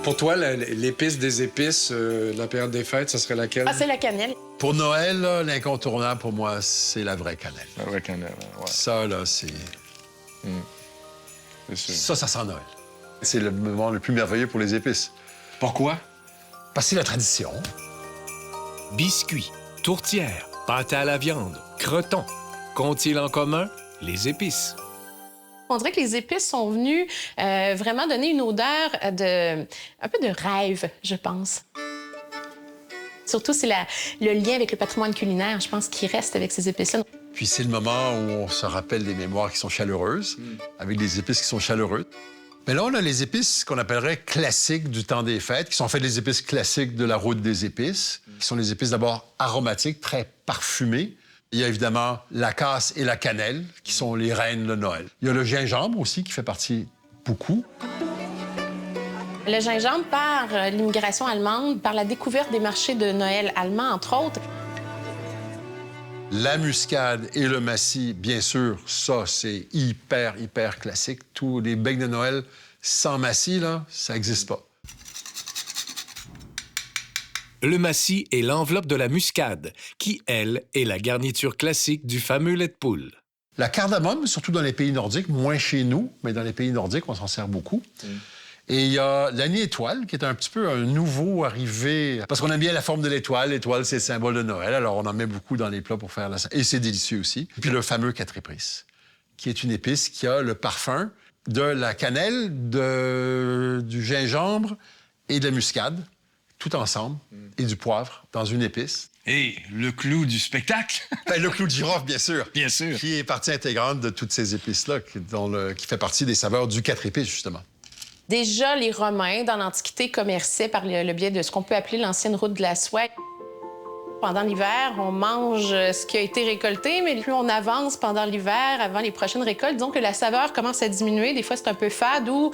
Pour toi, l'épice des épices de la période des fêtes, ça serait laquelle? Ah, c'est la cannelle. Pour Noël, là, l'incontournable pour moi, c'est la vraie cannelle. La vraie cannelle, ouais. Ça, là, c'est... C'est sûr. Ça sent Noël. C'est le moment le plus merveilleux pour les épices. Pourquoi? Parce que c'est la tradition. Biscuits, tourtières, pâte à la viande, crotons. Qu'ont-ils en commun? Les épices. On dirait que les épices sont venues vraiment donner une odeur un peu de rêve, je pense. Surtout, c'est le lien avec le patrimoine culinaire, je pense, qui reste avec ces épices-là. Puis c'est le moment où on se rappelle des mémoires qui sont chaleureuses, avec des épices qui sont chaleureuses. Mais là, on a les épices qu'on appellerait classiques du temps des fêtes, qui sont en fait les épices classiques de la route des épices, qui sont les épices d'abord aromatiques, très parfumées. Il y a évidemment la casse et la cannelle, qui sont les reines de Noël. Il y a le gingembre aussi, qui fait partie beaucoup. Le gingembre, par l'immigration allemande, par la découverte des marchés de Noël allemands, entre autres. La muscade et le massis, bien sûr, ça, c'est hyper, hyper classique. Tous les becs de Noël sans massis, là, ça n'existe pas. Le massis est l'enveloppe de la muscade, qui, elle, est la garniture classique du fameux lait de poule. La cardamome, surtout dans les pays nordiques, moins chez nous, mais dans les pays nordiques, on s'en sert beaucoup. Et il y a l'année étoile, qui est un petit peu un nouveau arrivé, parce qu'on aime bien la forme de l'étoile. L'étoile, c'est le symbole de Noël, alors on en met beaucoup dans les plats pour faire la... Et c'est délicieux aussi. Puis le fameux quatre épices, qui est une épice qui a le parfum de la cannelle, du gingembre et de la muscade, tout ensemble, et du poivre dans une épice. Et le clou du spectacle? Ben, le clou de girofle, bien sûr. Bien sûr. Qui est partie intégrante de toutes ces épices-là, qui fait partie des saveurs du quatre épices, justement. Déjà, les Romains, dans l'Antiquité, commerçaient par le biais de ce qu'on peut appeler l'ancienne route de la soie. Pendant l'hiver, on mange ce qui a été récolté, mais plus on avance pendant l'hiver, avant les prochaines récoltes, disons que la saveur commence à diminuer. Des fois, c'est un peu fade ou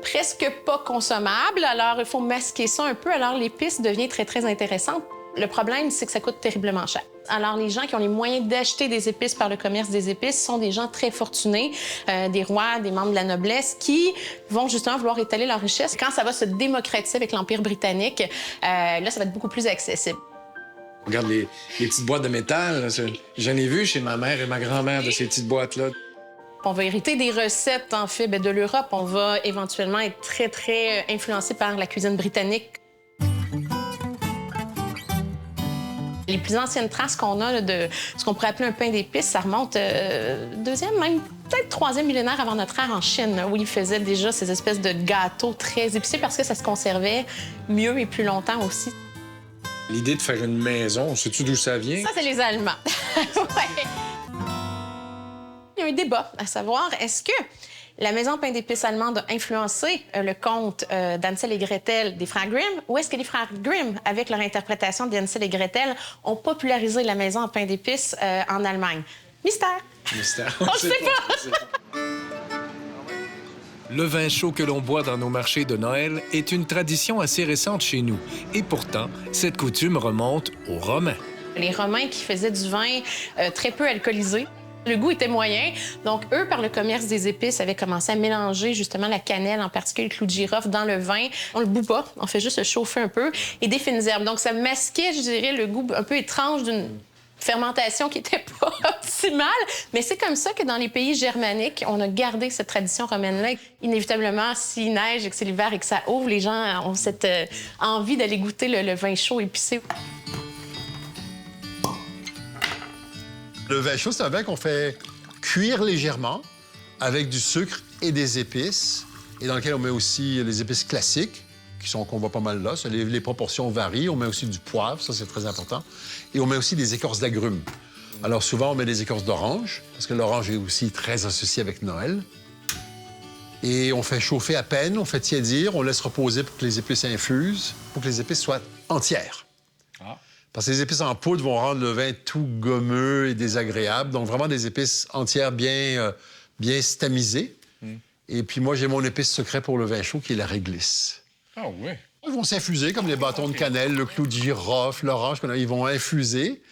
presque pas consommable. Alors, il faut masquer ça un peu. Alors, l'épice devient très, très intéressante. Le problème, c'est que ça coûte terriblement cher. Alors, les gens qui ont les moyens d'acheter des épices par le commerce des épices sont des gens très fortunés, des rois, des membres de la noblesse, qui vont justement vouloir étaler leur richesse. Quand ça va se démocratiser avec l'Empire britannique, là, ça va être beaucoup plus accessible. Regarde les petites boîtes de métal. Là, j'en ai vu chez ma mère et ma grand-mère de ces petites boîtes-là. On va hériter des recettes, en fait, de l'Europe. On va éventuellement être très, très influencé par la cuisine britannique. Les plus anciennes traces qu'on a là, de ce qu'on pourrait appeler un pain d'épices, ça remonte deuxième, même peut-être troisième millénaire avant notre ère en Chine, là, où ils faisaient déjà ces espèces de gâteaux très épicés parce que ça se conservait mieux et plus longtemps aussi. L'idée de faire une maison, sais-tu d'où ça vient? Ça, c'est les Allemands. Ouais. Il y a un débat à savoir, est-ce que la maison pain d'épices allemande a influencé le conte d'Hansel et Gretel des frères Grimm, ou est-ce que les frères Grimm, avec leur interprétation d'Hansel et Gretel, ont popularisé la maison en pain d'épices en Allemagne? Mystère. Mystère. On ne sait pas. Le vin chaud que l'on boit dans nos marchés de Noël est une tradition assez récente chez nous. Et pourtant, cette coutume remonte aux Romains. Les Romains qui faisaient du vin très peu alcoolisé. Le goût était moyen. Donc, eux, par le commerce des épices, avaient commencé à mélanger justement la cannelle, en particulier le clou de girofle, dans le vin. On le bout pas, on fait juste le chauffer un peu, et des fines herbes. Donc, ça masquait, je dirais, le goût un peu étrange d'une fermentation qui n'était pas optimale. Mais c'est comme ça que dans les pays germaniques, on a gardé cette tradition romaine-là. Inévitablement, s'il neige et que c'est l'hiver et que ça ouvre, les gens ont cette envie d'aller goûter le vin chaud épicé. Le vin chaud, c'est un vin qu'on fait cuire légèrement avec du sucre et des épices, et dans lequel on met aussi les épices classiques, qu'on voit pas mal là. Les proportions varient. On met aussi du poivre, ça, c'est très important. Et on met aussi des écorces d'agrumes. Alors, souvent, on met des écorces d'orange, parce que l'orange est aussi très associé avec Noël. Et on fait chauffer à peine, on fait tiédir, on laisse reposer pour que les épices infusent, pour que les épices soient entières. Parce que les épices en poudre vont rendre le vin tout gommeux et désagréable. Donc, vraiment des épices entières bien stamisées. Et puis, moi, j'ai mon épice secret pour le vin chaud, qui est la réglisse. Ah oui. Ils vont s'infuser comme les bâtons de cannelle, le clou de girofle, l'orange. Ils vont infuser.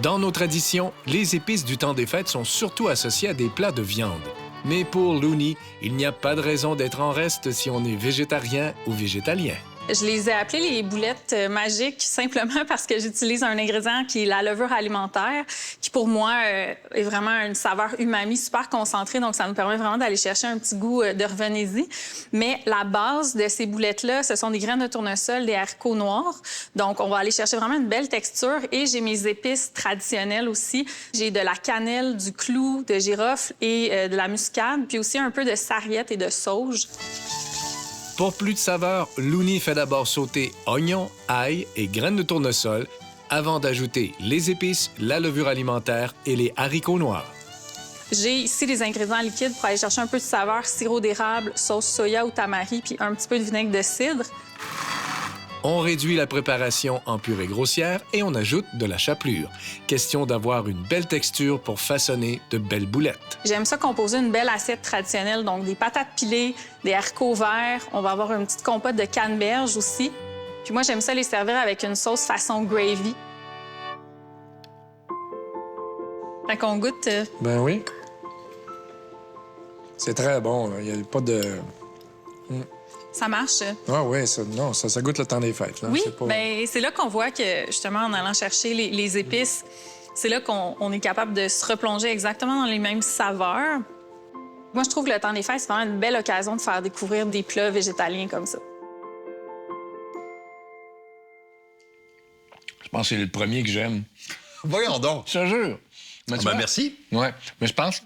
Dans nos traditions, les épices du temps des fêtes sont surtout associées à des plats de viande. Mais pour Looney, il n'y a pas de raison d'être en reste si on est végétarien ou végétalien. Je les ai appelées les boulettes magiques simplement parce que j'utilise un ingrédient qui est la levure alimentaire, qui pour moi est vraiment une saveur umami super concentrée, donc ça nous permet vraiment d'aller chercher un petit goût de revenez-y. Mais la base de ces boulettes-là, ce sont des graines de tournesol, des haricots noirs. Donc on va aller chercher vraiment une belle texture et j'ai mes épices traditionnelles aussi. J'ai de la cannelle, du clou, de girofle et de la muscade, puis aussi un peu de sarriette et de sauge. Pour plus de saveur, Looney fait d'abord sauter oignons, ail et graines de tournesol avant d'ajouter les épices, la levure alimentaire et les haricots noirs. J'ai ici les ingrédients liquides pour aller chercher un peu de saveur, sirop d'érable, sauce soya ou tamari, puis un petit peu de vinaigre de cidre. On réduit la préparation en purée grossière et on ajoute de la chapelure. Question d'avoir une belle texture pour façonner de belles boulettes. J'aime ça composer une belle assiette traditionnelle, donc des patates pilées, des haricots verts. On va avoir une petite compote de canneberge aussi. Puis moi, j'aime ça les servir avec une sauce façon gravy. Fait qu'on goûte. Ben oui. C'est très bon, là. Il n'y a pas de... Ça marche. Ah oui, ça goûte le temps des fêtes. Là. Oui, C'est pas... bien, c'est là qu'on voit que, justement, en allant chercher les épices, c'est là qu'on est capable de se replonger exactement dans les mêmes saveurs. Moi, je trouve que le temps des fêtes, c'est vraiment une belle occasion de faire découvrir des plats végétaliens comme ça. Je pense que c'est le premier que j'aime. Voyons donc. Je te jure. Mais tu vois- merci. Ouais, mais je pense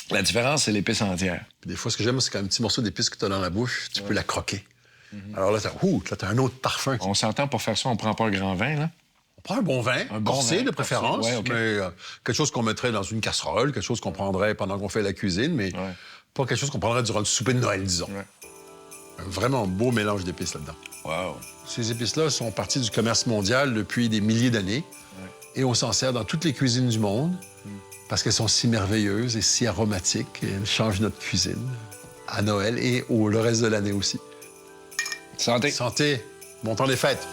la différence, c'est l'épice entière. Puis des fois, ce que j'aime, c'est quand un petit morceau d'épice que tu as dans la bouche, tu peux la croquer. Alors là, t'as un autre parfum. On s'entend pour faire ça, on prend pas un grand vin, là. On prend un bon vin, Un bon corsé vin, de préférence, corsé, ouais, OK. mais quelque chose qu'on mettrait dans une casserole, quelque chose qu'on prendrait pendant qu'on fait la cuisine, mais Ouais. pas quelque chose qu'on prendrait durant le souper de Noël, disons. Ouais. Un vraiment beau mélange d'épices là-dedans. Wow. Ces épices-là sont parties du commerce mondial depuis des milliers d'années et on s'en sert dans toutes les cuisines du monde parce qu'elles sont si merveilleuses et si aromatiques et elles changent notre cuisine à Noël et le reste de l'année aussi. Santé. Santé, bon temps des fêtes!